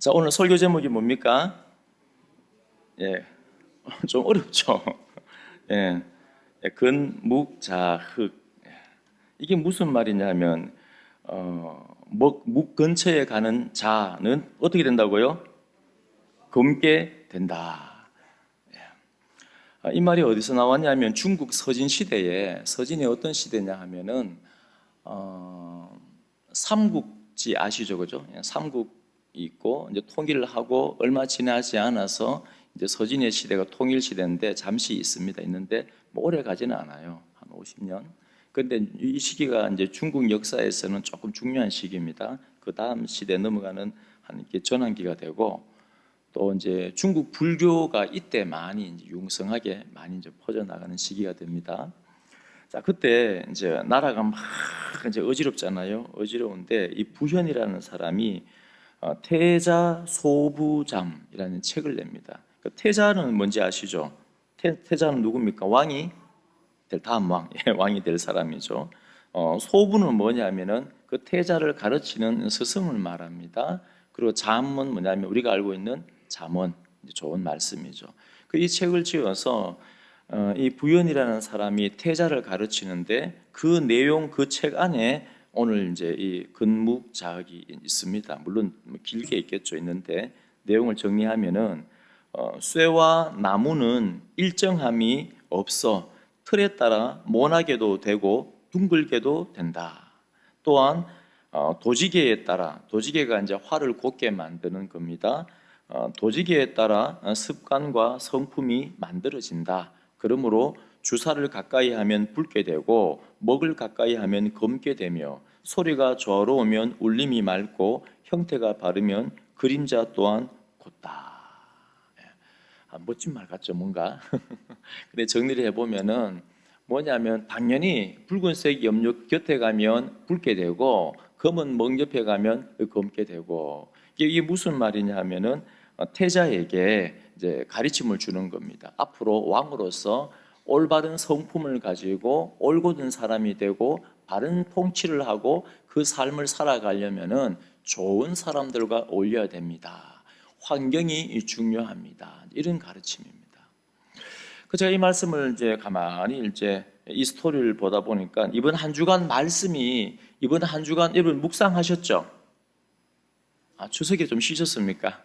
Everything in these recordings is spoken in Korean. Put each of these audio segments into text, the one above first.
자, 오늘 설교 제목이 뭡니까? 예, 좀 어렵죠? 예, 근묵자흑. 이게 무슨 말이냐면, 묵 근처에 가는 자는 어떻게 된다고요? 굶게 된다. 이 말이 어디서 나왔냐면 중국 서진 시대에, 서진이 어떤 시대냐 하면은, 삼국지 아시죠? 그죠? 삼국이 있고, 이제 통일을 하고 얼마 지나지 않아서 이제 서진의 시대가 통일 시대인데 잠시 있는데 뭐 오래 가지는 않아요. 한 50년. 근데 이 시기가 이제 중국 역사에서는 조금 중요한 시기입니다. 그 다음 시대에 넘어가는 한 이렇게 전환기가 되고, 또 이제 중국 불교가 이때 많이 이제 융성하게 많이 이제 퍼져나가는 시기가 됩니다. 자, 그때 이제 나라가 막 이제 어지럽잖아요. 어지러운데 이 부현이라는 사람이 태자 소부잠이라는 책을 냅니다. 그 태자는 뭔지 아시죠? 태자는 누굽니까? 왕이 될 다음 왕, 왕이 될 사람이죠. 소부는 뭐냐면은 그 태자를 가르치는 스승을 말합니다. 그리고 잠은 뭐냐면 우리가 알고 있는 잠언, 좋은 말씀이죠. 그 이 책을 지어서 이 부연이라는 사람이 태자를 가르치는데 그 내용 그 책 안에 오늘 이제 이 근묵자흑이 있습니다. 물론 길게 있겠죠. 있는데 내용을 정리하면은 쇠와 나무는 일정함이 없어 틀에 따라 모나게도 되고 둥글게도 된다. 또한 도지개에 따라, 도지개가 이제 활을 곱게 만드는 겁니다. 도지개에 따라 습관과 성품이 만들어진다. 그러므로 주사를 가까이 하면 붉게 되고 먹을 가까이 하면 검게 되며 소리가 조화로우면 울림이 맑고 형태가 바르면 그림자 또한 곧다. 멋진 말 같죠, 뭔가. 근데 정리를 해보면은 뭐냐면 당연히 붉은색 염료 곁에 가면 붉게 되고 검은 멍 옆에 가면 검게 되고, 이게 무슨 말이냐 하면은 태자에게 이제 가르침을 주는 겁니다. 앞으로 왕으로서 올바른 성품을 가지고 올곧은 사람이 되고 바른 통치를 하고 그 삶을 살아가려면은 좋은 사람들과 어울려야 됩니다. 환경이 중요합니다. 이런 가르침입니다. 제가 이 말씀을 이제 가만히 이제 이 스토리를 보다 보니까 이번 한 주간 말씀이, 이번 한 주간 여러분 묵상하셨죠? 추석에 좀 쉬셨습니까?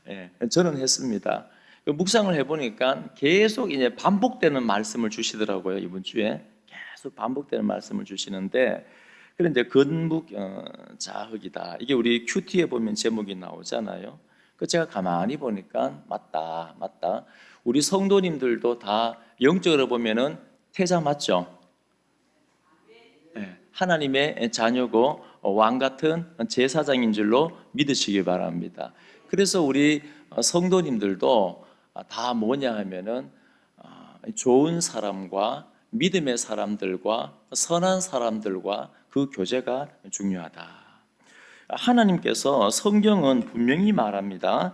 예, 저는 했습니다. 묵상을 해보니까 계속 이제 반복되는 말씀을 주시더라고요. 이번 주에 계속 반복되는 말씀을 주시는데, 그런데 근묵자흑이다. 이게 우리 큐티에 보면 제목이 나오잖아요. 제가 가만히 보니까 맞다. 우리 성도님들도 다 영적으로 보면은 태자 맞죠? 네, 하나님의 자녀고 왕 같은 제사장인 줄로 믿으시기 바랍니다. 그래서 우리 성도님들도 다 뭐냐 하면은 좋은 사람과 믿음의 사람들과 선한 사람들과 그 교제가 중요하다. 하나님께서 성경은 분명히 말합니다.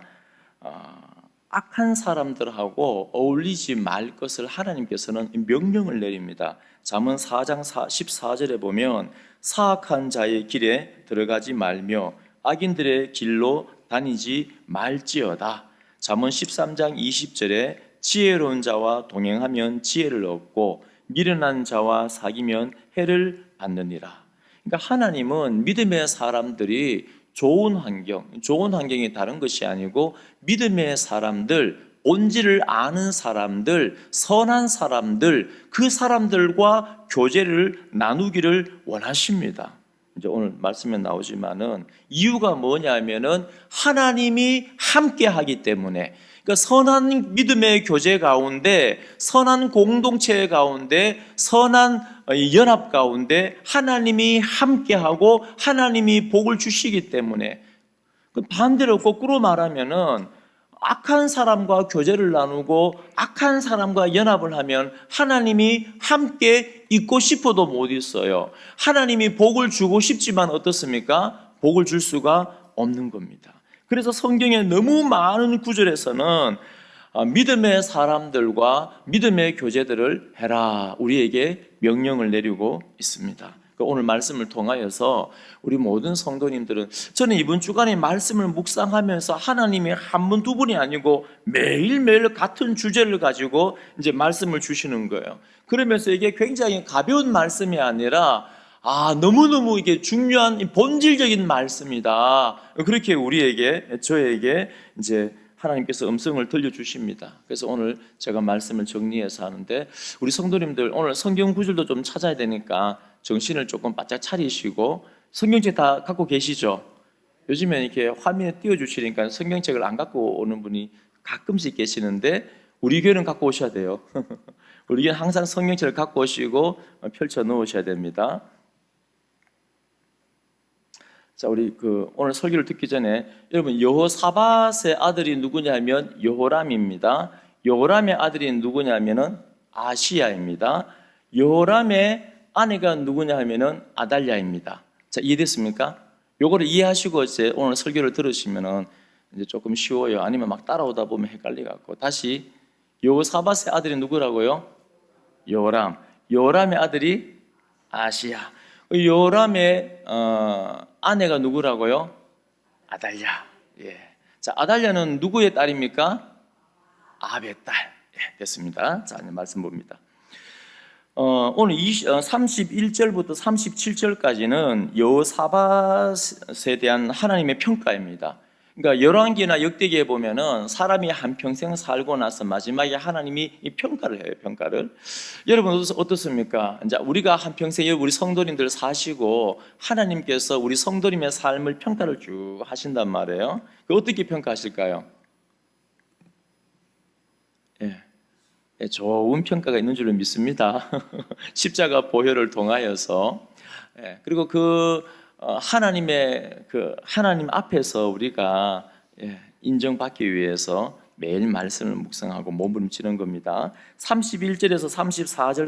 악한 사람들하고 어울리지 말 것을 하나님께서는 명령을 내립니다. 잠언 4장 14절에 보면 사악한 자의 길에 들어가지 말며 악인들의 길로 다니지 말지어다. 잠언 13장 20절에 지혜로운 자와 동행하면 지혜를 얻고 미련한 자와 사귀면 해를 받느니라. 그러니까 하나님은 믿음의 사람들이 좋은 환경이 다른 것이 아니고 믿음의 사람들, 본질을 아는 사람들, 선한 사람들, 그 사람들과 교제를 나누기를 원하십니다. 이제 오늘 말씀에 나오지만은 이유가 뭐냐면은 하나님이 함께 하기 때문에, 그러니까 선한 믿음의 교제 가운데, 선한 공동체 가운데, 선한 연합 가운데 하나님이 함께하고 하나님이 복을 주시기 때문에, 반대로 거꾸로 말하면은 악한 사람과 교제를 나누고 악한 사람과 연합을 하면 하나님이 함께 있고 싶어도 못 있어요. 하나님이 복을 주고 싶지만 어떻습니까? 복을 줄 수가 없는 겁니다. 그래서 성경에 너무 많은 구절에서는 믿음의 사람들과 믿음의 교제들을 해라, 우리에게 명령을 내리고 있습니다. 오늘 말씀을 통하여서 우리 모든 성도님들은, 저는 이번 주간에 말씀을 묵상하면서 하나님이 한 번, 두 번이 아니고 매일매일 같은 주제를 가지고 이제 말씀을 주시는 거예요. 그러면서 이게 굉장히 가벼운 말씀이 아니라 너무너무 이게 중요한 본질적인 말씀이다. 그렇게 저에게 이제 하나님께서 음성을 들려주십니다. 그래서 오늘 제가 말씀을 정리해서 하는데, 우리 성도님들 오늘 성경 구절도 좀 찾아야 되니까 정신을 조금 바짝 차리시고, 성경책 다 갖고 계시죠? 요즘에 이렇게 화면에 띄워주시니까 성경책을 안 갖고 오는 분이 가끔씩 계시는데, 우리 교회는 갖고 오셔야 돼요. 우리 교회는 항상 성경책을 갖고 오시고 펼쳐 놓으셔야 됩니다. 자, 우리 오늘 설교를 듣기 전에 여러분, 여호사밧의 아들이 누구냐면 여호람입니다. 여호람의 아들이 누구냐면은 아시야입니다. 여호람의 아내가 누구냐 하면은 아달랴입니다. 자, 이해됐습니까? 요거를 이해하시고 이제 오늘 설교를 들으시면은 이제 조금 쉬워요. 아니면 막 따라오다 보면 헷갈려 갖고. 다시, 여호사밧의 아들이 누구라고요? 여호람. 여호람의 아들이 아시야. 여호람의 아내가 누구라고요? 아달랴. 예. 자, 아달랴는 누구의 딸입니까? 아합의 딸. 예, 됐습니다. 자, 이제 말씀 봅니다. 오늘 31절부터 37절까지는 여호사밧에 대한 하나님의 평가입니다. 그러니까 열왕기나 역대기에 보면은 사람이 한평생 살고 나서 마지막에 하나님이 이 평가를 해요. 평가를. 여러분 어떻습니까? 이제 우리가 한평생 우리 성도님들 사시고 하나님께서 우리 성도님의 삶을 평가를 쭉 하신단 말이에요. 어떻게 평가하실까요? 예, 좋은 평가가 있는 줄로 믿습니다. 십자가 보혈을 통하여서. 그리고 하나님 앞에서 우리가 인정받기 위해서 매일 말씀을 묵상하고 몸부림치는 겁니다. 31절에서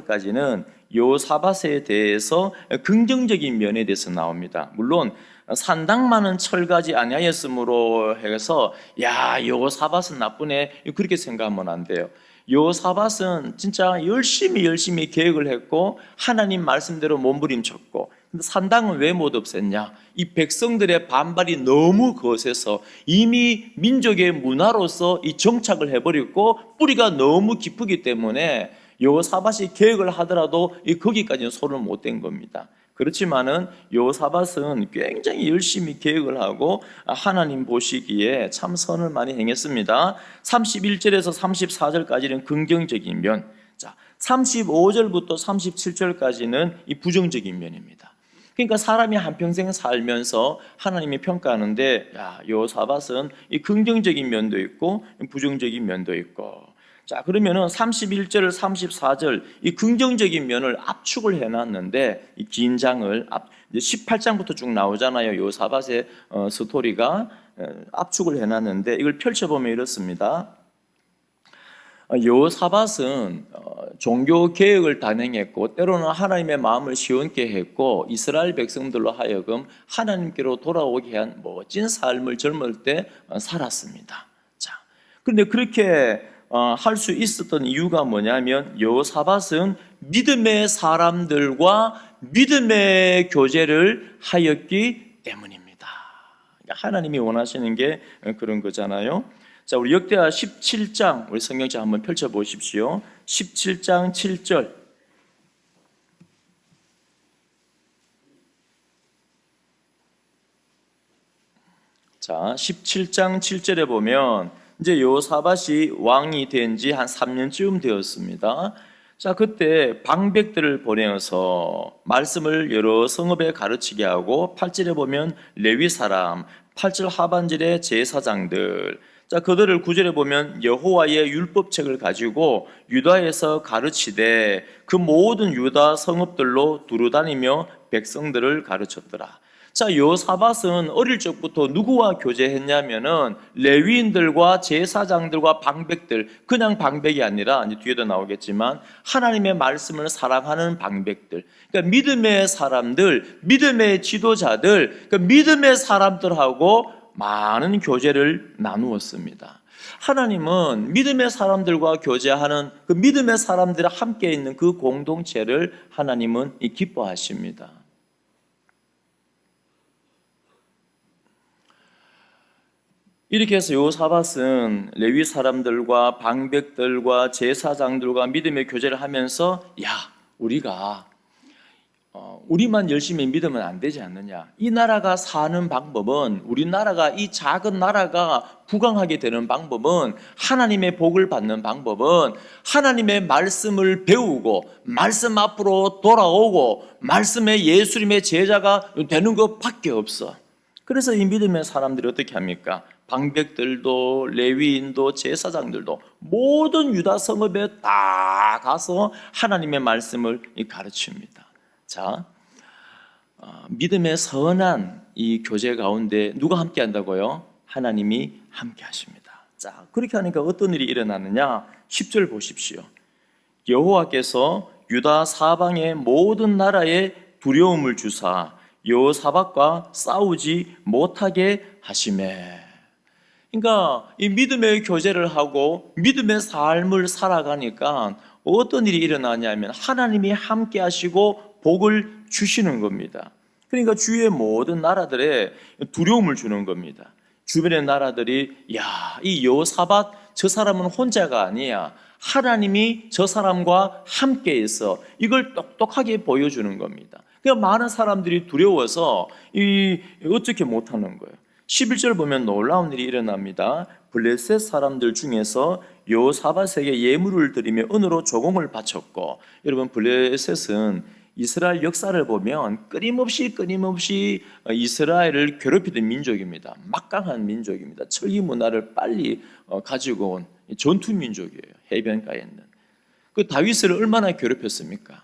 34절까지는 여호사밧에 대해서 긍정적인 면에 대해서 나옵니다. 물론 산당만은 철가지 아니하였으므로 해서 여호사밧은 나쁘네 그렇게 생각하면 안 돼요. 여호사밧은 진짜 열심히 계획을 했고 하나님 말씀대로 몸부림쳤고, 근데 산당은 왜 못 없앴냐? 이 백성들의 반발이 너무 거세서 이미 민족의 문화로서 이 정착을 해버렸고 뿌리가 너무 깊기 때문에 여호사밧이 계획을 하더라도 거기까지는 손을 못 댄 겁니다. 그렇지만은 여호사밧은 굉장히 열심히 계획을 하고 하나님 보시기에 참 선을 많이 행했습니다. 31절에서 34절까지는 긍정적인 면, 자 35절부터 37절까지는 이 부정적인 면입니다. 그러니까 사람이 한평생 살면서 하나님이 평가하는데 여호사밧은 이 긍정적인 면도 있고 부정적인 면도 있고, 자 그러면은 31절, 34절 이 긍정적인 면을 압축을 해놨는데, 이 긴 장을 18장부터 쭉 나오잖아요. 여호사밧의 스토리가 압축을 해놨는데 이걸 펼쳐보면 이렇습니다. 여호사밧은 종교 개혁을 단행했고 때로는 하나님의 마음을 시원케 했고 이스라엘 백성들로 하여금 하나님께로 돌아오게 한 멋진 삶을 젊을 때 살았습니다. 자, 그런데 그렇게 할 수 있었던 이유가 뭐냐면 여호사밧은 믿음의 사람들과 믿음의 교제를 하였기 때문입니다. 하나님이 원하시는 게 그런 거잖아요. 자, 우리 역대하 17장 우리 성경책 한번 펼쳐 보십시오. 17장 7절. 자, 17장 7절에 보면 이제 여호사밧이 왕이 된 지 한 3년쯤 되었습니다. 자, 그때 방백들을 보내어서 말씀을 여러 성읍에 가르치게 하고 8절에 보면 레위 사람, 8절 하반절에 제사장들, 자 그들을 9절에 보면 여호와의 율법책을 가지고 유다에서 가르치되 그 모든 유다 성읍들로 두루다니며 백성들을 가르쳤더라. 자, 여호사밧은 어릴 적부터 누구와 교제했냐면은 레위인들과 제사장들과 방백들, 그냥 방백이 아니라 이제 뒤에도 나오겠지만 하나님의 말씀을 사랑하는 방백들, 그러니까 믿음의 사람들, 믿음의 지도자들, 그러니까 믿음의 사람들하고 많은 교제를 나누었습니다. 하나님은 믿음의 사람들과 교제하는 그 믿음의 사람들이 함께 있는 그 공동체를 하나님은 기뻐하십니다. 이렇게 해서 여호사밧은 레위 사람들과 방백들과 제사장들과 믿음의 교제를 하면서 우리가 우리만 열심히 믿으면 안 되지 않느냐. 이 나라가 사는 방법은, 우리나라가 이 작은 나라가 부강하게 되는 방법은, 하나님의 복을 받는 방법은 하나님의 말씀을 배우고 말씀 앞으로 돌아오고 말씀의 예수님의 제자가 되는 것밖에 없어. 그래서 이 믿음의 사람들이 어떻게 합니까? 방백들도 레위인도 제사장들도 모든 유다 성읍에 다 가서 하나님의 말씀을 가르칩니다. 자, 믿음의 선한 이 교제 가운데 누가 함께 한다고요? 하나님이 함께 하십니다. 자, 그렇게 하니까 어떤 일이 일어나느냐? 10절 보십시오. 여호와께서 유다 사방의 모든 나라에 두려움을 주사 여호사밧과 싸우지 못하게 하시매. 그러니까 이 믿음의 교제를 하고 믿음의 삶을 살아가니까 어떤 일이 일어나냐면 하나님이 함께 하시고 복을 주시는 겁니다. 그러니까 주위의 모든 나라들에 두려움을 주는 겁니다. 주변의 나라들이 이 여호사밧 저 사람은 혼자가 아니야. 하나님이 저 사람과 함께 있어. 이걸 똑똑하게 보여주는 겁니다. 그러니까 많은 사람들이 두려워서 어떻게 못하는 거예요. 11절 보면 놀라운 일이 일어납니다. 블레셋 사람들 중에서 여호사밧에게 예물을 드리며 은으로 조공을 바쳤고, 여러분 블레셋은 이스라엘 역사를 보면 끊임없이 이스라엘을 괴롭히던 민족입니다. 막강한 민족입니다. 철기 문화를 빨리 가지고 온 전투 민족이에요. 해변가에 있는. 그 다윗을 얼마나 괴롭혔습니까?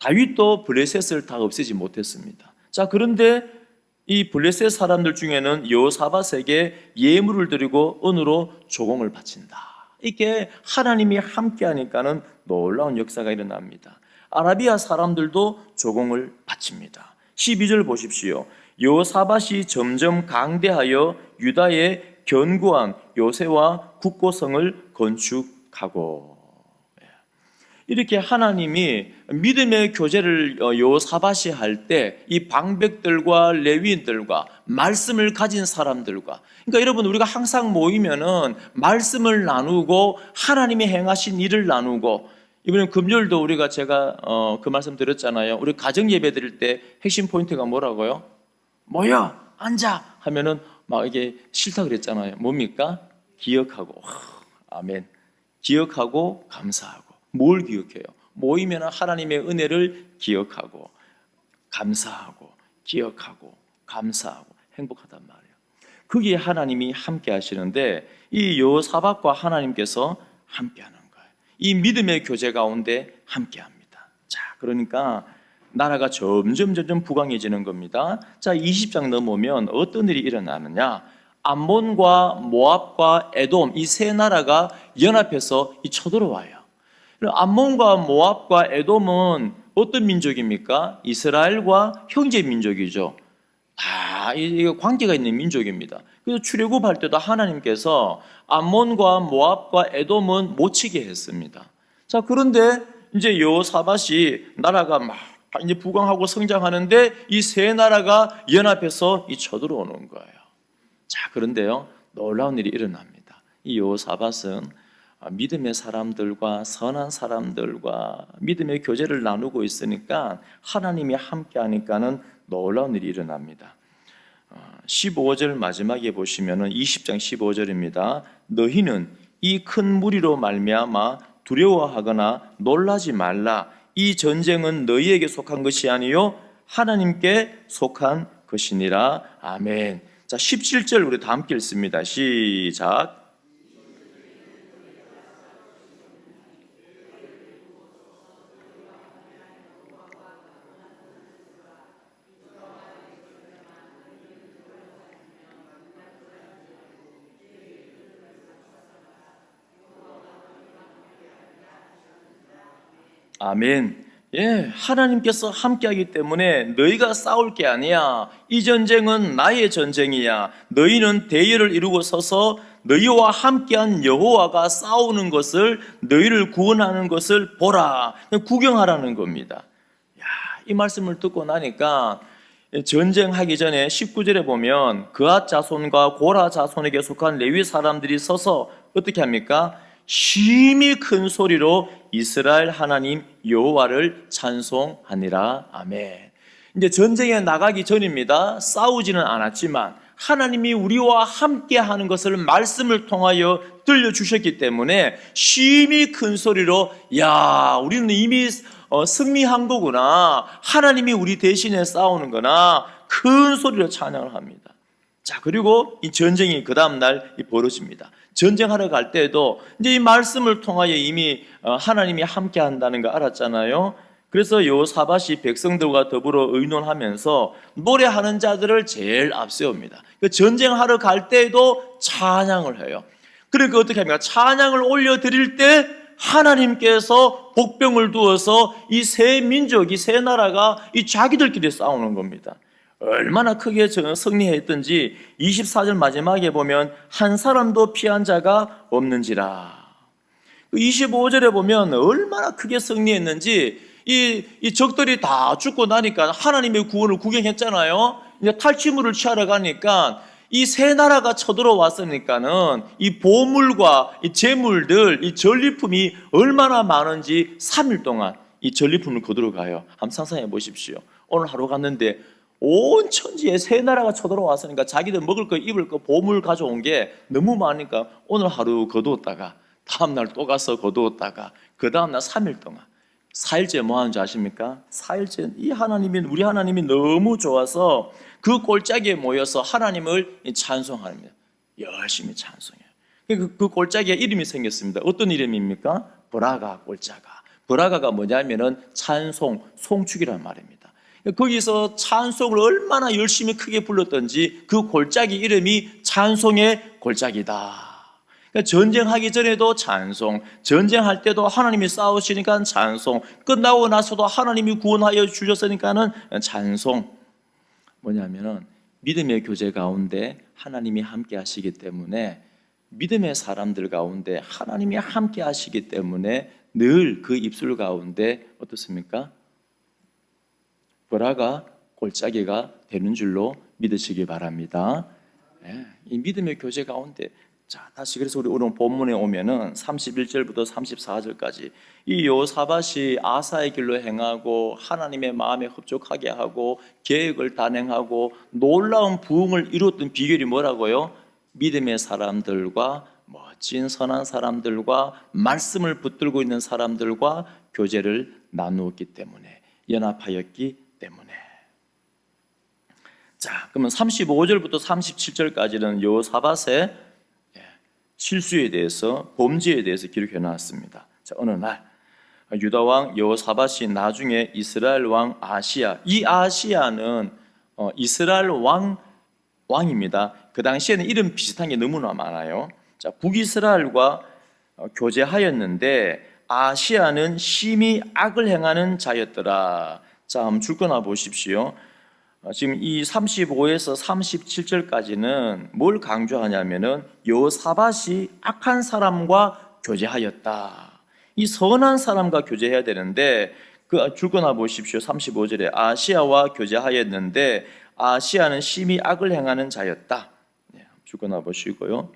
다윗도 블레셋을 다 없애지 못했습니다. 자, 그런데 이 블레셋 사람들 중에는 여호사밧에게 예물을 드리고 은으로 조공을 바친다. 이게 하나님이 함께 하니까는 놀라운 역사가 일어납니다. 아라비아 사람들도 조공을 바칩니다. 12절 보십시오. 여호사밧이 점점 강대하여 유다의 견고한 요새와 국고성을 건축하고. 이렇게 하나님이 믿음의 교제를 여호사밧이 할 때 이 방백들과 레위인들과 말씀을 가진 사람들과, 그러니까 여러분 우리가 항상 모이면은 말씀을 나누고 하나님이 행하신 일을 나누고, 이번에 금요일도 제가 그 말씀 드렸잖아요. 우리 가정 예배 드릴 때 핵심 포인트가 뭐라고요? 모여 앉아 하면은 막 이게 싫다 그랬잖아요. 뭡니까? 기억하고. 아멘. 기억하고 감사하고. 뭘 기억해요? 모이면 하나님의 은혜를 기억하고 감사하고 기억하고 감사하고 행복하단 말이에요. 거기에 하나님이 함께 하시는데 이 여호사밧과 하나님께서 함께 하는 거예요. 이 믿음의 교제 가운데 함께 합니다. 자, 그러니까 나라가 점점 부강해지는 겁니다. 자, 20장 넘으면 어떤 일이 일어나느냐? 암몬과 모압과 에돔 이 세 나라가 연합해서 쳐들어와요. 암몬과 모압과 에돔은 어떤 민족입니까? 이스라엘과 형제 민족이죠. 다 이게 관계가 있는 민족입니다. 그래서 출애굽할 때도 하나님께서 암몬과 모압과 에돔은 못 치게 했습니다. 자, 그런데 이제 여호사밧이 나라가 막 이제 부강하고 성장하는데 이 세 나라가 연합해서 쳐들어오는 거예요. 자, 그런데요, 놀라운 일이 일어납니다. 이 여호사밧은 믿음의 사람들과 선한 사람들과 믿음의 교제를 나누고 있으니까 하나님이 함께 하니까는 놀라운 일이 일어납니다. 15절 마지막에 보시면은 20장 15절입니다. 너희는 이 큰 무리로 말미암아 두려워하거나 놀라지 말라. 이 전쟁은 너희에게 속한 것이 아니요 하나님께 속한 것이니라. 아멘. 자, 17절 우리 다 함께 읽습니다. 시작. 아멘. 예, 하나님께서 함께하기 때문에 너희가 싸울 게 아니야. 이 전쟁은 나의 전쟁이야. 너희는 대열을 이루고 서서 너희와 함께한 여호와가 싸우는 것을, 너희를 구원하는 것을 보라. 구경하라는 겁니다. 야, 이 말씀을 듣고 나니까 전쟁하기 전에 19절에 보면 그앗 자손과 고라 자손에게 속한 레위 사람들이 서서 어떻게 합니까? 심히 큰 소리로 이스라엘 하나님 여호와를 찬송하니라. 아멘. 이제 전쟁에 나가기 전입니다. 싸우지는 않았지만 하나님이 우리와 함께 하는 것을 말씀을 통하여 들려주셨기 때문에 심히 큰 소리로 야, 우리는 이미 승리한 거구나, 하나님이 우리 대신에 싸우는 거나 큰 소리로 찬양을 합니다. 자, 그리고 이 전쟁이 그 다음날 벌어집니다. 전쟁하러 갈 때에도 이제 이 말씀을 통하여 이미 하나님이 함께 한다는 거 알았잖아요. 그래서 여호사밧이 백성들과 더불어 의논하면서 노래하는 자들을 제일 앞세웁니다. 전쟁하러 갈 때에도 찬양을 해요. 그러니까 어떻게 합니까? 찬양을 올려드릴 때 하나님께서 복병을 두어서 이 세 민족, 이 세 나라가 이 자기들끼리 싸우는 겁니다. 얼마나 크게 승리했던지 24절 마지막에 보면 한 사람도 피한 자가 없는지라. 25절에 보면 얼마나 크게 승리했는지 이 적들이 다 죽고 나니까 하나님의 구원을 구경했잖아요. 이제 탈취물을 취하러 가니까 이 세 나라가 쳐들어왔으니까는 이 보물과 이 재물들, 이 전리품이 얼마나 많은지 3일 동안 이 전리품을 거두러 가요. 한번 상상해 보십시오. 오늘 하루 갔는데 온 천지에 세 나라가 쳐들어왔으니까 자기들 먹을 거, 입을 거, 보물 가져온 게 너무 많으니까 오늘 하루 거두었다가 다음날 또 가서 거두었다가 그 다음날 3일 동안 4일째 뭐 하는지 아십니까? 4일째 이 하나님이, 우리 하나님이 너무 좋아서 그 골짜기에 모여서 하나님을 찬송합니다. 열심히 찬송해요. 그 골짜기에 이름이 생겼습니다. 어떤 이름입니까? 브라가 골짜가. 브라가가 뭐냐면은 찬송, 송축이란 말입니다. 거기서 찬송을 얼마나 열심히 크게 불렀던지 그 골짜기 이름이 찬송의 골짜기다. 그러니까 전쟁하기 전에도 찬송, 전쟁할 때도 하나님이 싸우시니까 찬송, 끝나고 나서도 하나님이 구원하여 주셨으니까는 찬송. 뭐냐면은 믿음의 교제 가운데 하나님이 함께 하시기 때문에, 믿음의 사람들 가운데 하나님이 함께 하시기 때문에 늘 그 입술 가운데 어떻습니까? 보라가 골짜기가 되는 줄로 믿으시기 바랍니다. 네, 이 믿음의 교제 가운데, 자, 다시 그래서 우리 오늘 본문에 오면은 31절부터 34절까지 이 여호사밧이 아사의 길로 행하고 하나님의 마음에 흡족하게 하고 계획을 단행하고 놀라운 부흥을 이루었던 비결이 뭐라고요? 믿음의 사람들과 멋진 선한 사람들과 말씀을 붙들고 있는 사람들과 교제를 나누었기 때문에, 연합하였기 때문에. 자, 그러면 35절부터 37절까지는 여호사밧의 실수에 대해서, 범죄에 대해서 기록해 놨습니다. 자, 어느 날 유다 왕 여호사밧이 나중에 이스라엘 왕 아시야, 이 아시야는 이스라엘 왕입니다. 그 당시에는 이름 비슷한 게 너무나 많아요. 자, 북이스라엘과 교제하였는데 아시야는 심히 악을 행하는 자였더라. 자, 한번 줄거나 보십시오. 지금 이 35에서 37절까지는 뭘 강조하냐면은 여호사밧이 악한 사람과 교제하였다. 이 선한 사람과 교제해야 되는데, 그 줄거나 보십시오. 35절에 아시야와 교제하였는데 아시야는 심히 악을 행하는 자였다. 줄거나 보시고요.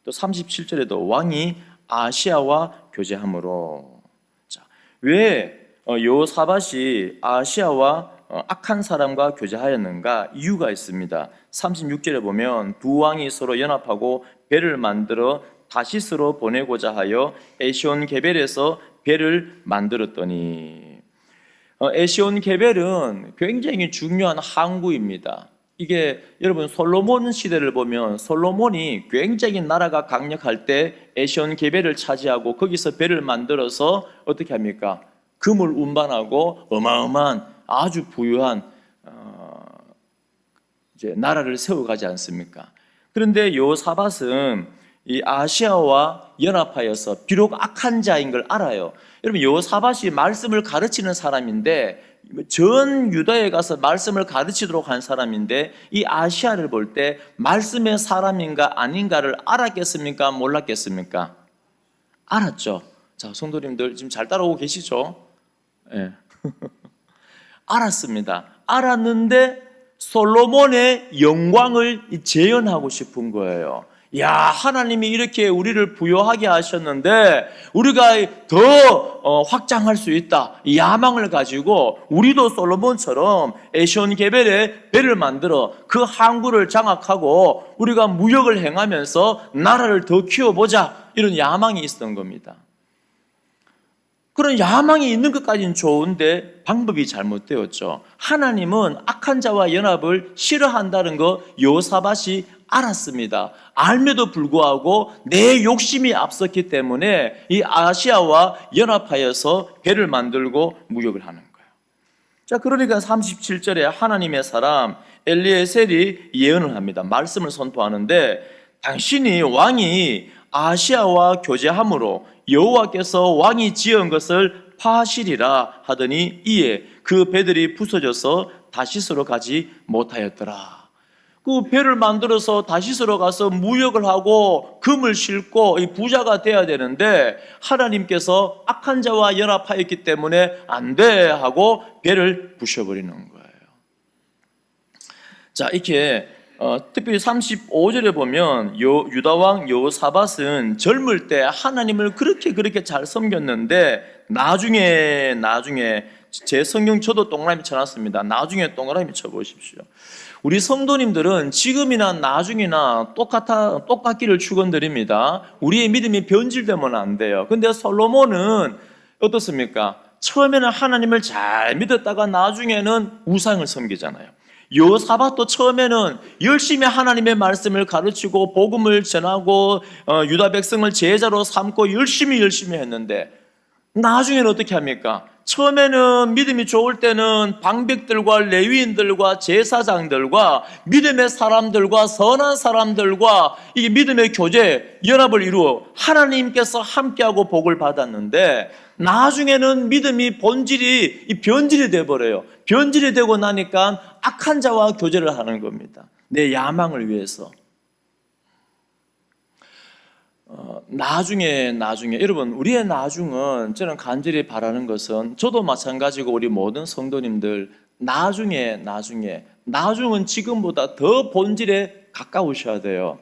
또 37절에도 왕이 아시야와 교제함으로. 자, 왜 여호사밧이 아시야와 악한 사람과 교제하였는가? 이유가 있습니다. 36절에 보면 두 왕이 서로 연합하고 배를 만들어 다시스로 보내고자 하여 에시온 게벨에서 배를 만들었더니, 에시온 게벨은 굉장히 중요한 항구입니다. 이게 여러분 솔로몬 시대를 보면 솔로몬이 굉장히 나라가 강력할 때 에시온 게벨을 차지하고 거기서 배를 만들어서 어떻게 합니까? 금을 운반하고 어마어마한 아주 부유한 이제 나라를 세워가지 않습니까? 그런데 여호사밧은 이 아시아와 연합하여서 비록 악한 자인 걸 알아요. 여러분 여호사밧이 말씀을 가르치는 사람인데, 전 유다에 가서 말씀을 가르치도록 한 사람인데, 이 아시아를 볼 때 말씀의 사람인가 아닌가를 알았겠습니까? 몰랐겠습니까? 알았죠. 자, 성도님들 지금 잘 따라오고 계시죠? 예. 네. 알았습니다. 알았는데 솔로몬의 영광을 재현하고 싶은 거예요. 야, 하나님이 이렇게 우리를 부요하게 하셨는데 우리가 더 확장할 수 있다. 이 야망을 가지고 우리도 솔로몬처럼 에시온게벨에 배를 만들어 그 항구를 장악하고 우리가 무역을 행하면서 나라를 더 키워보자. 이런 야망이 있었던 겁니다. 그런 야망이 있는 것까지는 좋은데 방법이 잘못되었죠. 하나님은 악한 자와 연합을 싫어한다는 거 여호사밧이 알았습니다. 알면도 불구하고 내 욕심이 앞섰기 때문에 이 아시아와 연합하여서 배를 만들고 무역을 하는 거예요. 자, 그러니까 37절에 하나님의 사람 엘리에셀이 예언을 합니다. 말씀을 선포하는데 당신이 왕이 아시아와 교제함으로 여호와께서 왕이 지은 것을 파하시리라 하더니 이에 그 배들이 부서져서 다시스로 가지 못하였더라. 그 배를 만들어서 다시스로 가서 무역을 하고 금을 싣고 부자가 돼야 되는데 하나님께서 악한 자와 연합하였기 때문에 안 돼 하고 배를 부셔버리는 거예요. 자, 이렇게 특별히 35절에 보면 유다왕 여호사밧은 젊을 때 하나님을 그렇게 잘 섬겼는데 나중에 제 성경 저도 동그라미 쳐놨습니다. 나중에 동그라미 쳐보십시오. 우리 성도님들은 지금이나 나중이나 똑같기를 축원드립니다. 우리의 믿음이 변질되면 안 돼요. 근데 솔로몬은 어떻습니까? 처음에는 하나님을 잘 믿었다가 나중에는 우상을 섬기잖아요. 여호사밧도 처음에는 열심히 하나님의 말씀을 가르치고 복음을 전하고 유다 백성을 제자로 삼고 열심히 했는데 나중에는 어떻게 합니까? 처음에는 믿음이 좋을 때는 방백들과 레위인들과 제사장들과 믿음의 사람들과 선한 사람들과 이게 믿음의 교제, 연합을 이루어 하나님께서 함께하고 복을 받았는데 나중에는 믿음이 변질이 돼버려요. 변질이 되고 나니까 악한 자와 교제를 하는 겁니다. 내 야망을 위해서. 나중에 여러분, 우리의 나중은 저는 간절히 바라는 것은 저도 마찬가지고 우리 모든 성도님들 나중은 지금보다 더 본질에 가까우셔야 돼요.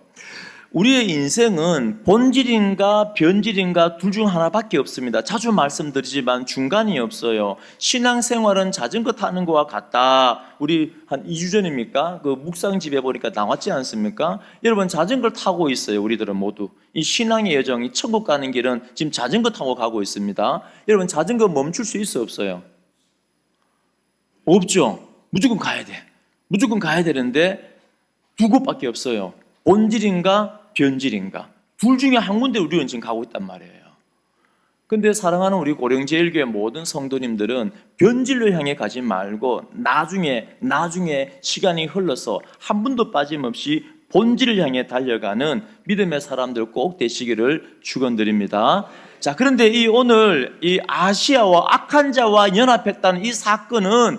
우리의 인생은 본질인가 변질인가 둘 중 하나밖에 없습니다. 자주 말씀드리지만 중간이 없어요. 신앙생활은 자전거 타는 거와 같다. 우리 한 2주 전입니까? 그 묵상집에 보니까 나왔지 않습니까? 여러분 자전거를 타고 있어요. 우리들은 모두. 이 신앙의 여정이 천국 가는 길은 지금 자전거 타고 가고 있습니다. 여러분 자전거 멈출 수 있어 없어요? 없죠. 무조건 가야 돼. 무조건 가야 되는데 두 곳밖에 없어요. 본질인가 변질인가 둘 중에 한 군데 우리는 지금 가고 있단 말이에요. 근데 사랑하는 우리 고령제일교회 모든 성도님들은 변질로 향해 가지 말고 나중에 시간이 흘러서 한 분도 빠짐없이 본질을 향해 달려가는 믿음의 사람들 꼭 되시기를 축원드립니다. 자, 그런데 오늘 이 아시아와 악한 자와 연합했다는 이 사건은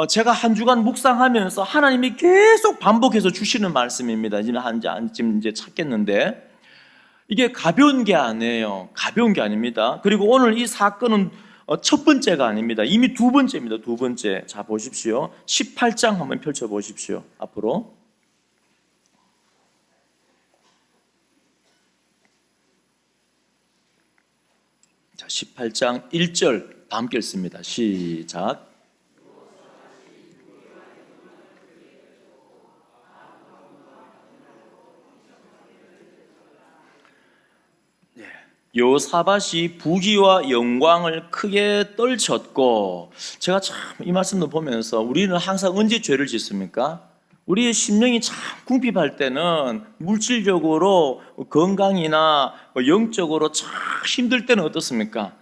제가 한 주간 묵상하면서 하나님이 계속 반복해서 주시는 말씀입니다. 지금 이제 찾겠는데 이게 가벼운 게 아니에요. 가벼운 게 아닙니다. 그리고 오늘 이 사건은 첫 번째가 아닙니다. 이미 두 번째입니다. 두 번째. 자, 보십시오. 18장 한번 펼쳐 보십시오. 앞으로. 자, 18장 1절 다 함께 읽습니다. 시작. 여호사밧이 부귀와 영광을 크게 떨쳤고, 제가 참 이 말씀도 보면서 우리는 항상 언제 죄를 짓습니까? 우리의 심령이 참 궁핍할 때는 물질적으로 건강이나 영적으로 참 힘들 때는 어떻습니까?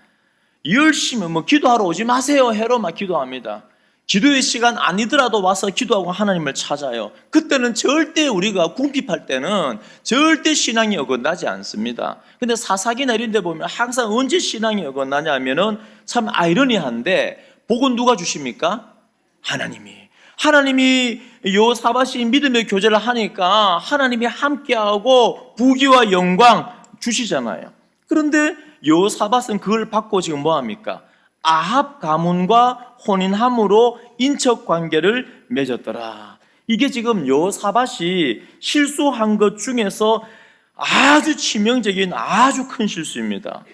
열심히 기도하러 오지 마세요 해로 막 기도합니다. 기도의 시간 아니더라도 와서 기도하고 하나님을 찾아요. 그때는 절대 우리가 궁핍할 때는 절대 신앙이 어긋나지 않습니다. 근데 사사기나 이런 데 보면 항상 언제 신앙이 어긋나냐 하면은 참 아이러니한데 복은 누가 주십니까? 하나님이 여호사밧이 믿음의 교제를 하니까 하나님이 함께하고 부귀와 영광 주시잖아요. 그런데 여호사밧은 그걸 받고 지금 뭐합니까? 아합 가문과 혼인함으로 인척 관계를 맺었더라. 이게 지금 여호사밧이 실수한 것 중에서 아주 치명적인 아주 큰 실수입니다.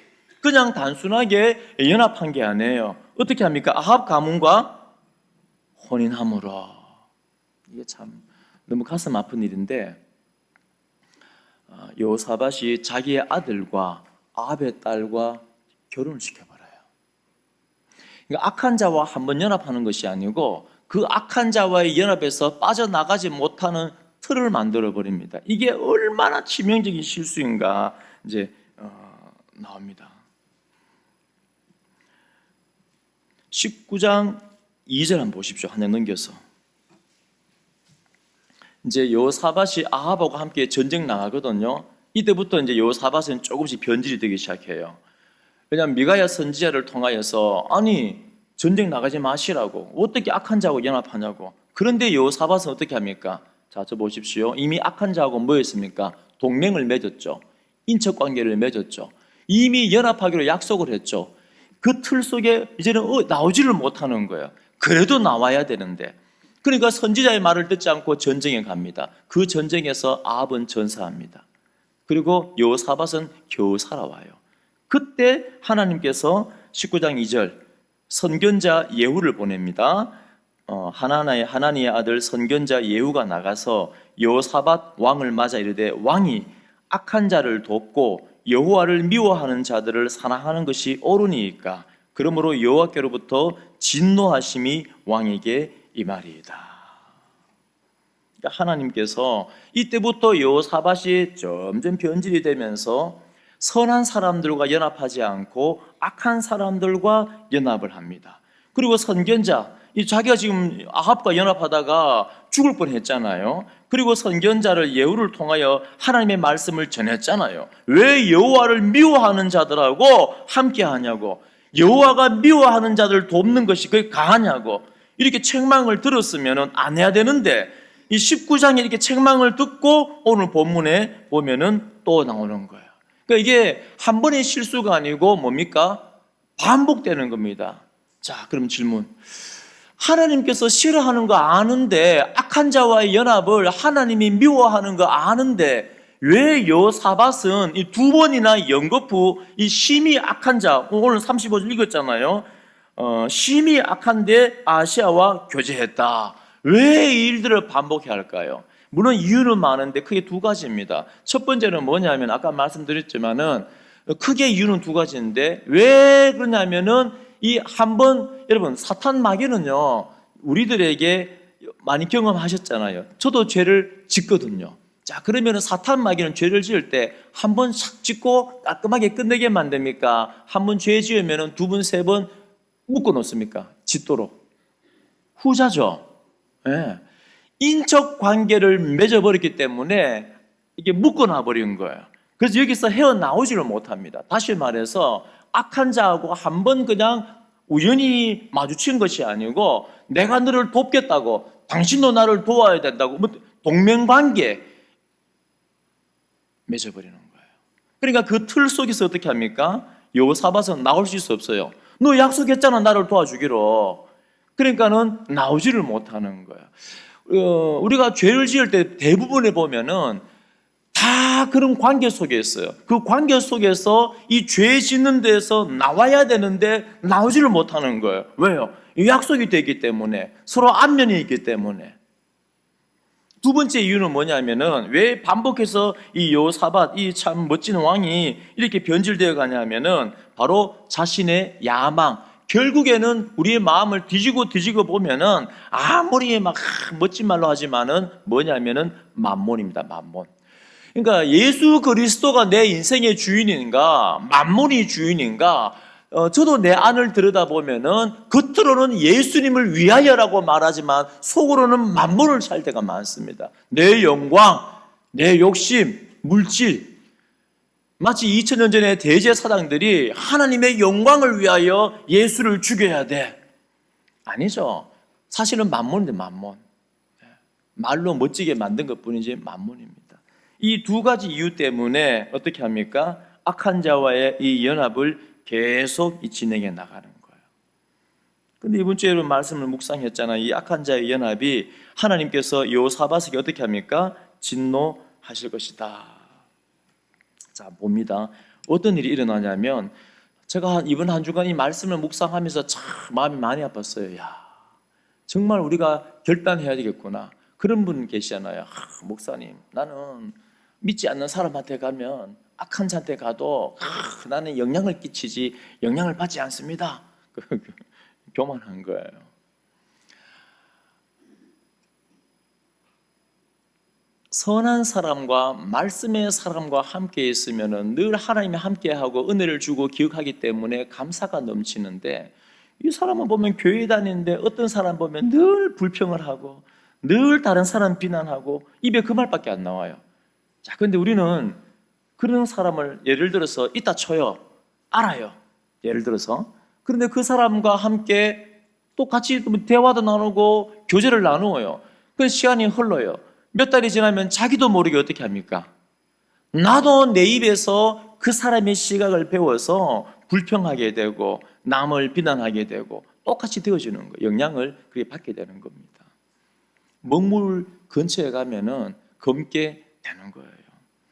그냥 단순하게 연합한 게 아니에요. 어떻게 합니까? 아합 가문과 혼인함으로. 이게 참 너무 가슴 아픈 일인데, 여호사밧이 자기의 아들과 아합의 딸과 결혼을 시켜버려요. 그러니까 악한 자와 한번 연합하는 것이 아니고 그 악한 자와의 연합에서 빠져나가지 못하는 틀을 만들어 버립니다. 이게 얼마나 치명적인 실수인가 이제 나옵니다. 19장 2절 한번 보십시오. 한 장 넘겨서. 이제 여호사밧이 아합하고 함께 전쟁 나가거든요. 이때부터 이제 여호사밧은 조금씩 변질이 되기 시작해요. 왜냐하면 미가야 선지자를 통하여서 아니 전쟁 나가지 마시라고, 어떻게 악한 자하고 연합하냐고. 그런데 여호사밧은 어떻게 합니까? 자, 저 보십시오. 이미 악한 자하고 뭐였습니까? 동맹을 맺었죠. 인척 관계를 맺었죠. 이미 연합하기로 약속을 했죠. 그 틀 속에 이제는 나오지를 못하는 거예요. 그래도 나와야 되는데. 그러니까 선지자의 말을 듣지 않고 전쟁에 갑니다. 그 전쟁에서 아합은 전사합니다. 그리고 여호사밧은 겨우 살아와요. 그때 하나님께서 19장 2절 선견자 예후를 보냅니다. 하나니의 아들 선견자 예후가 나가서 여호사밧 왕을 맞아 이르되, 왕이 악한 자를 돕고 여호와를 미워하는 자들을 사랑하는 것이 옳으니까 그러므로 여호와께로부터 진노하심이 왕에게 임하리이다. 그러니까 하나님께서 이때부터 여호사밧이 점점 변질이 되면서 선한 사람들과 연합하지 않고 악한 사람들과 연합을 합니다. 그리고 선견자, 자기가 지금 아합과 연합하다가 죽을 뻔했잖아요. 그리고 선견자를 예후를 통하여 하나님의 말씀을 전했잖아요. 왜 여호와를 미워하는 자들하고 함께하냐고, 여호와가 미워하는 자들을 돕는 것이 그게 가하냐고 이렇게 책망을 들었으면 안 해야 되는데, 이 19장에 이렇게 책망을 듣고 오늘 본문에 보면은 또 나오는 거예요. 그러니까 이게 한 번의 실수가 아니고 뭡니까? 반복되는 겁니다. 자, 그럼 질문. 하나님께서 싫어하는 거 아는데, 악한 자와의 연합을 하나님이 미워하는 거 아는데 왜 여호사밧은 이 두 번이나 연거푸 이 심히 악한 자, 오늘 35절 읽었잖아요. 심히 악한데 아시아와 교제했다. 왜 이 일들을 반복해야 할까요? 물론 이유는 많은데 크게 두 가지입니다. 첫 번째는 뭐냐면 아까 말씀드렸지만은 크게 이유는 두 가지인데, 왜 그러냐면은 이 한번 여러분 사탄 마귀는요 우리들에게 많이 경험하셨잖아요. 저도 죄를 짓거든요. 자, 그러면은 사탄 마귀는 죄를 지을 때 한 번 싹 짓고 깔끔하게 끝내게 만듭니까? 한 번 죄 지으면은 두 번, 세 번 묶어 놓습니까? 짓도록. 후자죠. 예. 인척 관계를 맺어버렸기 때문에 이게 묶어놔 버린 거예요. 그래서 여기서 헤어나오지를 못합니다. 다시 말해서 악한 자하고 한 번 그냥 우연히 마주친 것이 아니고 내가 너를 돕겠다고, 당신도 나를 도와야 된다고 동맹관계 맺어버리는 거예요. 그러니까 그 틀 속에서 어떻게 합니까? 여호사밧은 나올 수 없어요. 너 약속했잖아 나를 도와주기로. 그러니까는 나오지를 못하는 거예요. 우리가 죄를 지을 때 대부분에 보면은 다 그런 관계 속에 있어요. 그 관계 속에서 이 죄 짓는 데서 나와야 되는데 나오지를 못하는 거예요. 왜요? 약속이 되기 때문에, 서로 안면이 있기 때문에. 두 번째 이유는 뭐냐면은 왜 반복해서 이 여호사밧, 이 참 멋진 왕이 이렇게 변질되어 가냐면은 바로 자신의 야망. 결국에는 우리의 마음을 뒤지고 보면은 아무리 막 멋진 말로 하지만은 뭐냐면은 만몬입니다. 만몬. 그러니까 예수 그리스도가 내 인생의 주인인가, 만몬이 주인인가? 저도 내 안을 들여다보면은 겉으로는 예수님을 위하여라고 말하지만 속으로는 만몬을 살 때가 많습니다. 내 영광, 내 욕심, 물질. 마치 2000년 전에 대제사장들이 하나님의 영광을 위하여 예수를 죽여야 돼. 아니죠. 사실은 만몬인데 만몬. 말로 멋지게 만든 것뿐이지 만몬입니다. 이 두 가지 이유 때문에 어떻게 합니까? 악한 자와의 이 연합을 계속 진행해 나가는 거예요. 근데 이번 주에 말씀을 묵상했잖아요. 이 악한 자의 연합이 하나님께서 여호사밧에게 어떻게 합니까? 진노하실 것이다. 자, 봅니다. 어떤 일이 일어나냐면, 제가 이번 한 주간 이 말씀을 묵상하면서 참 마음이 많이 아팠어요. 야, 정말 우리가 결단해야 되겠구나. 그런 분 계시잖아요. 목사님, 나는 믿지 않는 사람한테 가면, 악한 자한테 가도 나는 영향을 끼치지 영향을 받지 않습니다. 교만한 거예요. 선한 사람과 말씀의 사람과 함께 있으면 늘 하나님이 함께하고 은혜를 주고 기억하기 때문에 감사가 넘치는데, 이 사람은 보면 교회 다니는데 어떤 사람 보면 늘 불평을 하고 늘 다른 사람 비난하고 입에 그 말밖에 안 나와요. 자, 근데 우리는 그런 사람을 예를 들어서 이따 쳐요. 알아요. 예를 들어서. 그런데 그 사람과 함께 또 같이 대화도 나누고 교제를 나누어요. 그 시간이 흘러요. 몇 달이 지나면 자기도 모르게 어떻게 합니까? 나도 내 입에서 그 사람의 시각을 배워서 불평하게 되고 남을 비난하게 되고 똑같이 되어지는 거예요. 영향을 그렇게 받게 되는 겁니다. 먹물 근처에 가면은 검게 되는 거예요.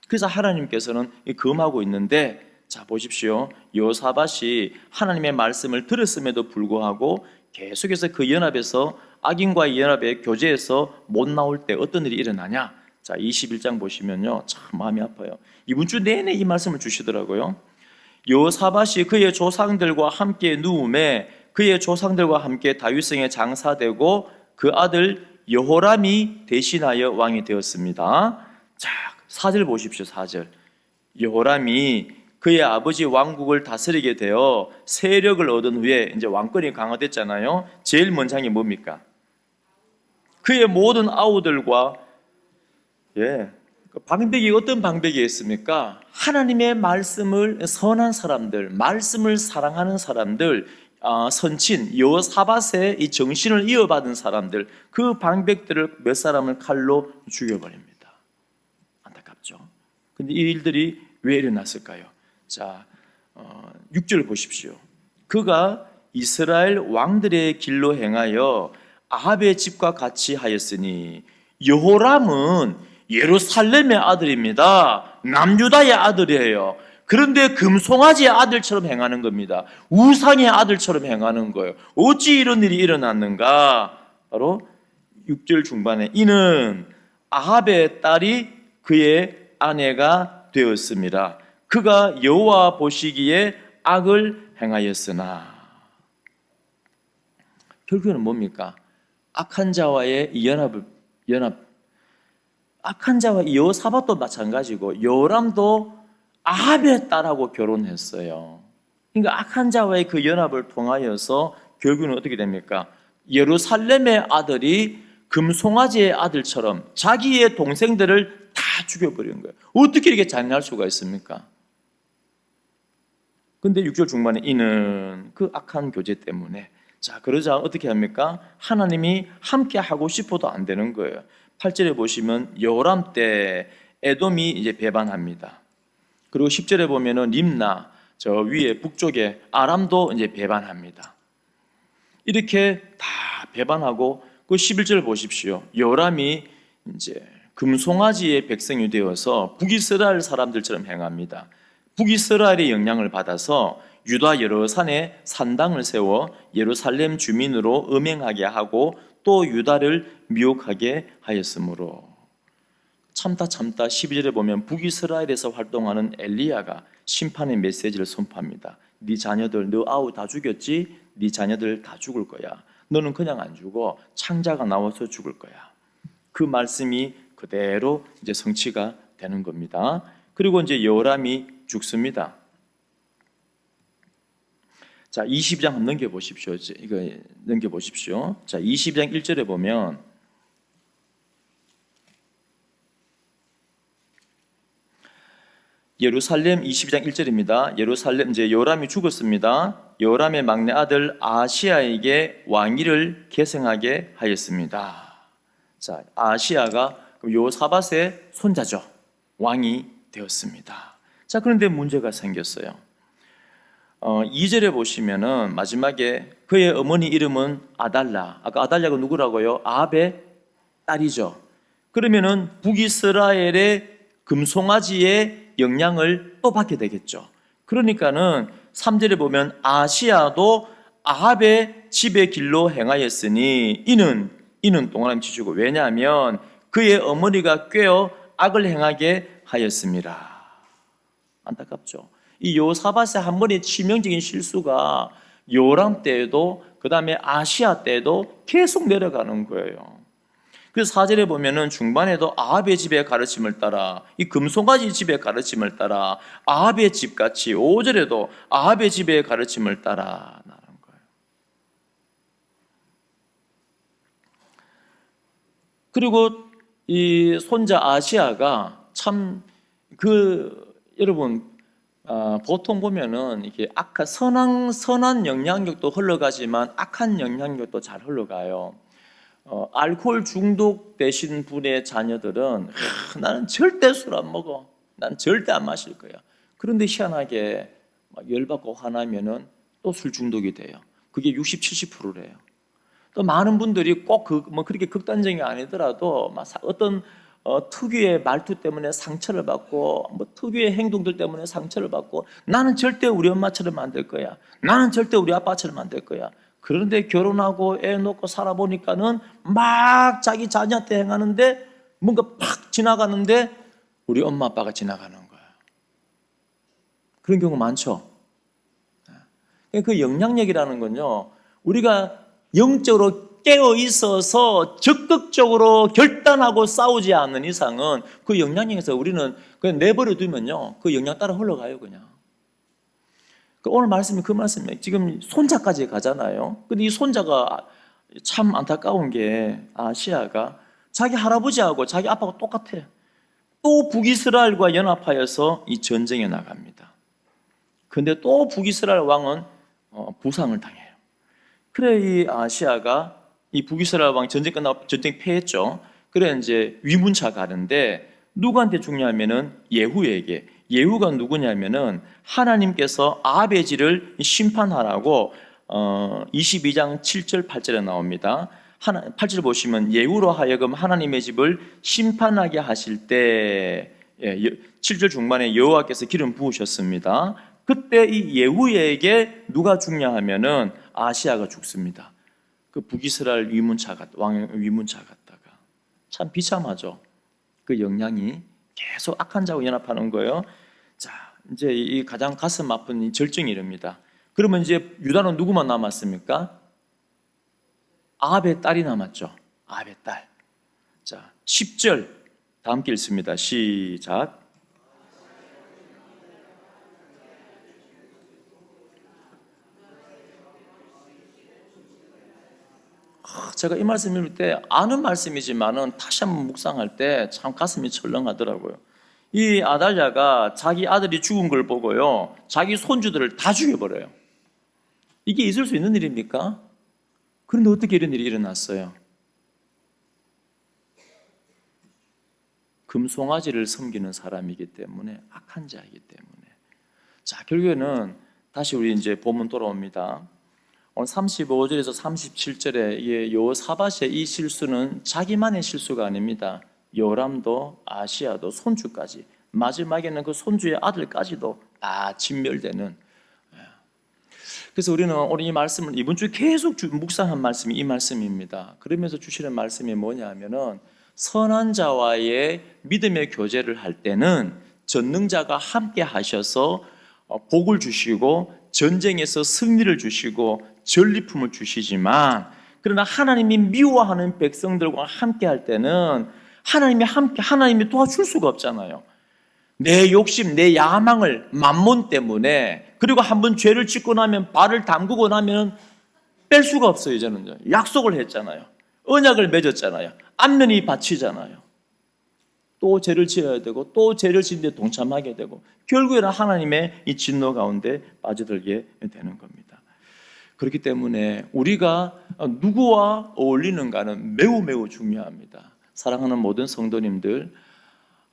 그래서 하나님께서는 금하고 있는데, 자 보십시오. 여호사밧이 하나님의 말씀을 들었음에도 불구하고 계속해서 그 연합에서 악인과의 연합의 교제에서 못 나올 때 어떤 일이 일어나냐? 자 21장 보시면요, 참 마음이 아파요. 이번 주 내내 이 말씀을 주시더라고요. 여호사밧이 그의 조상들과 함께 누움에 그의 조상들과 함께 다윗성에 장사되고 그 아들 여호람이 대신하여 왕이 되었습니다. 자 4절 보십시오. 4절. 여호람이 그의 아버지 왕국을 다스리게 되어 세력을 얻은 후에 이제 왕권이 강화됐잖아요. 제일 먼저 한 게 뭡니까? 그의 모든 아우들과 방백이 어떤 방백이 있습니까? 하나님의 말씀을 선한 사람들, 말씀을 사랑하는 사람들, 선친 여호사밧의 이 정신을 이어받은 사람들, 그 방백들을 몇 사람을 칼로 죽여버립니다. 안타깝죠. 근데 이 일들이 왜 일어났을까요? 자, 6절 보십시오. 그가 이스라엘 왕들의 길로 행하여 아합의 집과 같이 하였으니, 여호람은 예루살렘의 아들입니다. 남유다의 아들이에요. 그런데 금송아지의 아들처럼 행하는 겁니다. 우상의 아들처럼 행하는 거예요. 어찌 이런 일이 일어났는가? 바로 6절 중반에 이는 아합의 딸이 그의 아내가 되었습니다. 그가 여호와 보시기에 악을 행하였으나. 결국에는 뭡니까? 악한 자와의 연합. 악한 자와 여호사밧도 마찬가지고 여호람도 아합의 딸하고 결혼했어요. 그러니까 악한 자와의 그 연합을 통하여서 결국은 어떻게 됩니까? 예루살렘의 아들이 금송아지의 아들처럼 자기의 동생들을 다 죽여버린 거예요. 어떻게 이렇게 잔인할 수가 있습니까? 근데 6절 중반에 이는 그 악한 교제 때문에, 자 그러자 어떻게 합니까? 하나님이 함께 하고 싶어도 안 되는 거예요. 8절에 보시면 여호람 때 에돔이 이제 배반합니다. 그리고 10절에 보면은 림나 저 위에 북쪽에 아람도 이제 배반합니다. 이렇게 다 배반하고 그 11절 보십시오. 여호람이 이제 금송아지의 백성이 되어서 북이스라엘 사람들처럼 행합니다. 북이스라엘의 영향을 받아서 유다 여러 산에 산당을 세워 예루살렘 주민으로 음행하게 하고 또 유다를 미혹하게 하였으므로. 참다 12절에 보면 북이스라엘에서 활동하는 엘리야가 심판의 메시지를 선포합니다. 네 자녀들, 너 아우 다 죽였지? 네 자녀들 다 죽을 거야. 너는 그냥 안 죽어. 창자가 나와서 죽을 거야. 그 말씀이 그대로 이제 성취가 되는 겁니다. 그리고 이제 여호람이 죽습니다. 자, 22장 한번 넘겨보십시오. 이거 넘겨보십시오. 자, 22장 1절에 보면 예루살렘 22장 1절입니다. 예루살렘 이제 여호람이 죽었습니다. 여호람의 막내 아들 아하시야에게 왕위를 계승하게 하였습니다. 자, 아하시야가 여호사밧의 손자죠. 왕이 되었습니다. 자, 그런데 문제가 생겼어요. 2절에 보시면은 마지막에 그의 어머니 이름은 아달랴. 아까 아달랴가 누구라고요? 아합의 딸이죠. 그러면은 북이스라엘의 금송아지의 영향을 또 받게 되겠죠. 그러니까는 3절에 보면 아시아도 아합의 집의 길로 행하였으니 이는 동그라미 치시고, 왜냐하면 그의 어머니가 꾀어 악을 행하게 하였습니다. 안타깝죠. 이 여호사밧의 한 번의 치명적인 실수가 요람 때에도, 그 다음에 아시아 때에도 계속 내려가는 거예요. 그래서 4절에 보면은 중반에도 아합의 집의 가르침을 따라, 이 금송아지 집의 가르침을 따라 아합의 집같이, 5절에도 아합의 집의 가르침을 따라 나는 거예요. 그리고 이 손자 아시아가 참 여러분, 보통 보면은 이게 선한 영향력도 흘러가지만 악한 영향력도 잘 흘러가요. 알코올 중독되신 분의 자녀들은 나는 절대 술 안 먹어, 난 절대 안 마실 거야. 그런데 희한하게 막 열받고 화나면은 또 술 중독이 돼요. 그게 60, 70%래요. 또 많은 분들이 꼭 그렇게 극단적인 게 아니더라도 막 어떤 특유의 말투 때문에 상처를 받고, 뭐 특유의 행동들 때문에 상처를 받고, 나는 절대 우리 엄마처럼 안 될 거야, 나는 절대 우리 아빠처럼 안 될 거야. 그런데 결혼하고 애 놓고 살아보니까는 막 자기 자녀한테 행하는데 뭔가 팍 지나가는데 우리 엄마 아빠가 지나가는 거야. 그런 경우 많죠. 그 영향력이라는 건요, 우리가 영적으로 깨어 있어서 적극적으로 결단하고 싸우지 않는 이상은 그 영향력에서 우리는 그냥 내버려 두면요, 그 영향 따라 흘러가요, 그냥. 오늘 말씀이 그 말씀이에요. 지금 손자까지 가잖아요. 근데 이 손자가 참 안타까운 게, 아시아가 자기 할아버지하고 자기 아빠하고 똑같아. 또 북이스라엘과 연합하여서 이 전쟁에 나갑니다. 근데 또 북이스라엘 왕은 부상을 당해요. 그래 이 아시아가 이 북이스라엘 왕 전쟁 끝나고 전쟁 패했죠. 그래 이제 위문차 가는데 누구한테 죽냐면은 예후에게. 예후가 누구냐면은 하나님께서 아합의 집을 심판하라고 22장 7절 8절에 나옵니다. 8절 보시면 예후로 하여금 하나님의 집을 심판하게 하실 때, 7절 중반에 여호와께서 기름 부으셨습니다. 그때 이 예후에게 누가 죽냐 하면은 아시아가 죽습니다. 그 북이스라엘 왕의 위문차 갔다가. 참 비참하죠. 그 영향이 계속 악한 자하고 연합하는 거예요. 자, 이제 이 가장 가슴 아픈 이 절정이 이릅니다. 그러면 이제 유다는 누구만 남았습니까? 아합의 딸이 남았죠. 아합의 딸. 자, 10절 다 함께 읽습니다. 시작. 제가 이 말씀 읽을 때 아는 말씀이지만은 다시 한번 묵상할 때 참 가슴이 철렁하더라고요. 이 아달랴가 자기 아들이 죽은 걸 보고요, 자기 손주들을 다 죽여버려요. 이게 있을 수 있는 일입니까? 그런데 어떻게 이런 일이 일어났어요? 금송아지를 섬기는 사람이기 때문에, 악한 자이기 때문에. 자, 결국에는 다시 우리 이제 본문 돌아옵니다. 오늘 35절에서 37절에 여호사밧의 이 실수는 자기만의 실수가 아닙니다. 요람도 아시아도 손주까지, 마지막에는 그 손주의 아들까지도 다 진멸되는. 그래서 우리는 오늘 이 말씀을 이번 주 계속 묵상한 말씀이 이 말씀입니다. 그러면서 주시는 말씀이 뭐냐 하면은, 선한 자와의 믿음의 교제를 할 때는 전능자가 함께 하셔서 복을 주시고 전쟁에서 승리를 주시고 전리품을 주시지만, 그러나 하나님이 미워하는 백성들과 함께 할 때는 하나님이 도와줄 수가 없잖아요. 내 욕심, 내 야망을, 만몬 때문에, 그리고 한번 죄를 짓고 나면, 발을 담그고 나면 뺄 수가 없어요. 이제는 약속을 했잖아요. 언약을 맺었잖아요. 안면이 바치잖아요. 또 죄를 지어야 되고, 또 죄를 짓는데 동참하게 되고, 결국에는 하나님의 이 진노 가운데 빠져들게 되는 겁니다. 그렇기 때문에 우리가 누구와 어울리는가는 매우 매우 중요합니다. 사랑하는 모든 성도님들,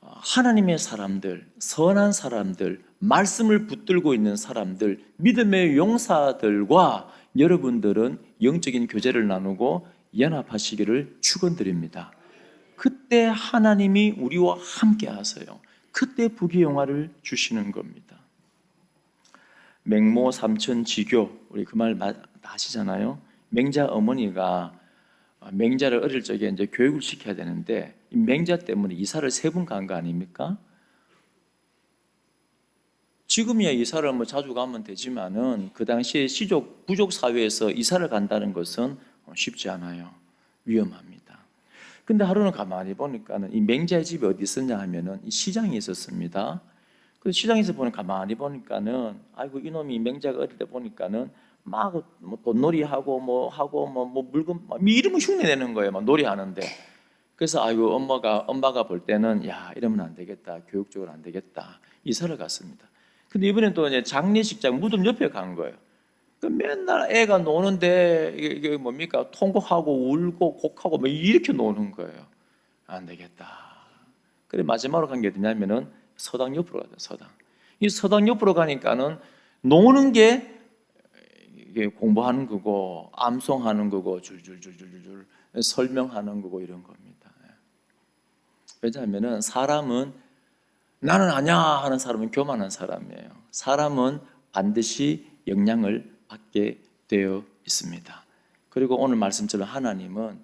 하나님의 사람들, 선한 사람들, 말씀을 붙들고 있는 사람들, 믿음의 용사들과 여러분들은 영적인 교제를 나누고 연합하시기를 축원드립니다. 그때 하나님이 우리와 함께 하세요. 그때 부귀영화를 주시는 겁니다. 맹모 삼천지교, 우리 그 말 아시잖아요. 맹자 어머니가 맹자를 어릴 적에 이제 교육을 시켜야 되는데 이 맹자 때문에 이사를 3번 간 거 아닙니까? 지금이야 이사를 뭐 자주 가면 되지만은 그 당시에 부족 사회에서 이사를 간다는 것은 쉽지 않아요. 위험합니다. 근데 하루는 가만히 보니까는 이 맹자의 집이 어디 있었냐 하면은 이 시장에 있었습니다. 그 시장에서 가만히 보니까는 아이고 이놈이 맹자가 어릴 때 보니까는 막 뭐 돈놀이하고 뭐 물건 막 이러면 흉내내는 거예요. 막 놀이하는데. 그래서 아이고 엄마가 볼 때는 야 이러면 안 되겠다. 교육적으로 안 되겠다. 이사를 갔습니다. 근데 이번엔 또 이제 장례식장 무덤 옆에 간 거예요. 그 맨날 애가 노는데 이게 뭡니까? 통곡하고 울고 곡하고 막 이렇게 노는 거예요. 안 되겠다. 그래 마지막으로 간 게 어디냐면은 서당 옆으로 가죠. 서당. 이 서당 옆으로 가니까는 노는 게 이게 공부하는 거고 암송하는 거고 줄줄줄줄줄 설명하는 거고 이런 겁니다. 왜냐하면은 사람은 나는 아니야 하는 사람은 교만한 사람이에요. 사람은 반드시 영향을 받게 되어 있습니다. 그리고 오늘 말씀처럼 하나님은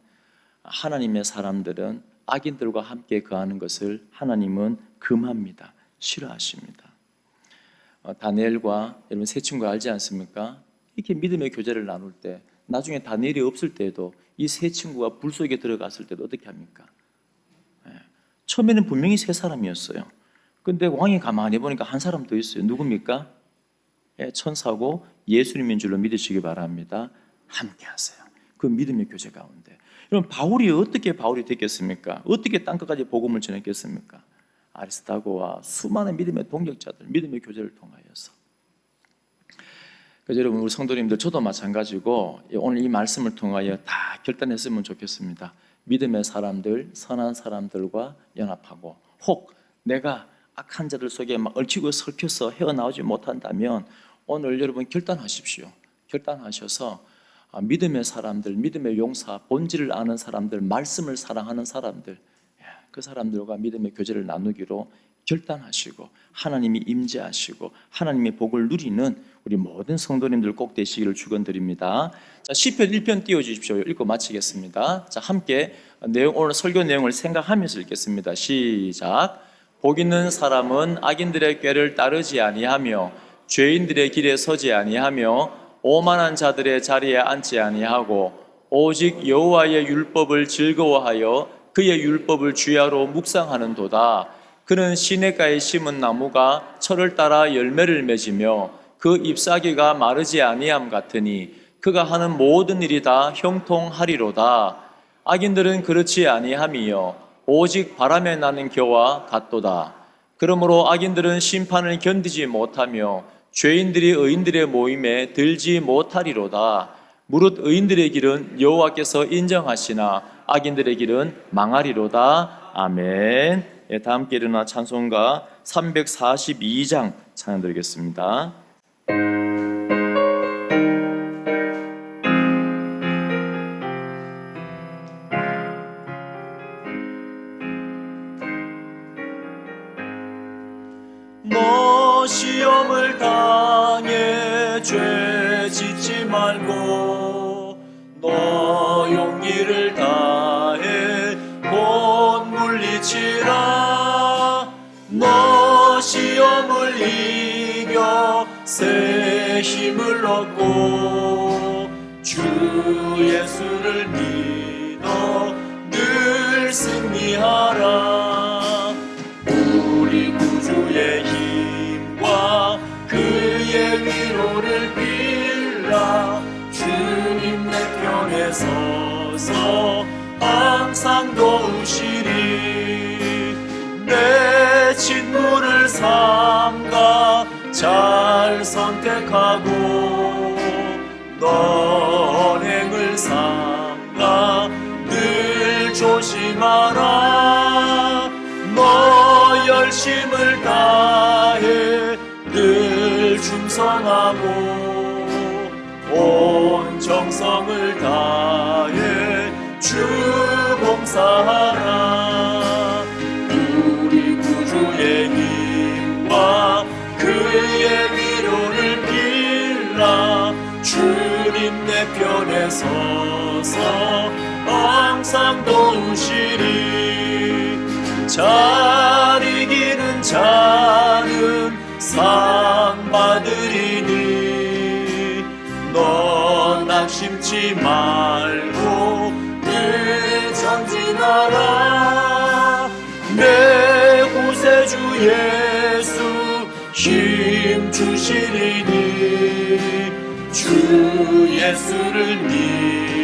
하나님의 사람들은 악인들과 함께 거하는 것을 하나님은 금합니다. 싫어하십니다. 다니엘과 여러분 세 친구 알지 않습니까? 이렇게 믿음의 교제를 나눌 때 나중에 다니엘이 없을 때도 이 세 친구가 불 속에 들어갔을 때도 어떻게 합니까? 처음에는 분명히 세 사람이었어요. 근데 왕이 가만히 보니까 한 사람 더 있어요. 누굽니까? 천사고 예수님인 줄로 믿으시기 바랍니다. 함께 하세요. 그 믿음의 교제 가운데. 여러분 바울이 어떻게 됐겠습니까? 어떻게 땅끝까지 복음을 전했겠습니까? 아리스타고와 수많은 믿음의 동력자들, 믿음의 교제를 통하여서. 그래서 여러분 우리 성도님들 저도 마찬가지고 오늘 이 말씀을 통하여 다 결단했으면 좋겠습니다. 믿음의 사람들, 선한 사람들과 연합하고 혹 내가 악한 자들 속에 막 얽히고 설켜서 헤어나오지 못한다면 오늘 여러분 결단하십시오. 결단하셔서 믿음의 사람들, 믿음의 용사, 본질을 아는 사람들, 말씀을 사랑하는 사람들, 그 사람들과 믿음의 교제를 나누기로 결단하시고 하나님이 임재하시고 하나님의 복을 누리는 우리 모든 성도님들 꼭 되시기를 축원드립니다. 자, 시편 1편 띄워주십시오. 읽고 마치겠습니다. 자, 함께 오늘 설교 내용을 생각하면서 읽겠습니다. 시작. 복 있는 사람은 악인들의 꾀를 따르지 아니하며 죄인들의 길에 서지 아니하며 오만한 자들의 자리에 앉지 아니하고 오직 여호와의 율법을 즐거워하여 그의 율법을 주야로 묵상하는도다. 그는 시냇가에 심은 나무가 철을 따라 열매를 맺으며 그 잎사귀가 마르지 아니함 같으니 그가 하는 모든 일이 다 형통하리로다. 악인들은 그렇지 아니함이요 오직 바람에 나는 겨와 같도다. 그러므로 악인들은 심판을 견디지 못하며 죄인들이 의인들의 모임에 들지 못하리로다. 무릇 의인들의 길은 여호와께서 인정하시나 악인들의 길은 망하리로다. 아멘. 예, 다 함께 일어나 찬송가 342장 찬양 드리겠습니다. 너 시험을 당해 죄 짓지 말고 너 용기를 다해 곧 물리치라. 너 시험을 이겨 새 힘을 얻고 주 예수를 믿어 늘 승리하라. 우리 구주의 힘과 그의 위로를 빌라. 주님 내 편에 서서 항상 도우시리. 내 친구를 삼가 잘 선택하고 너 언행을 삼가 늘 조심하라. 너 열심을 다해 늘 충성하고 온 정성을 다해 주 봉사하라. 우리 구주의 힘과 그의 위로를 빌라. 주님 내 편에 서서 항상 도우시리. 잘 이기는 자는 상 받으리니 너 낙심치 말고 늘 전진하라. 내 구세주 예수 힘 주시리니 주 예수를 믿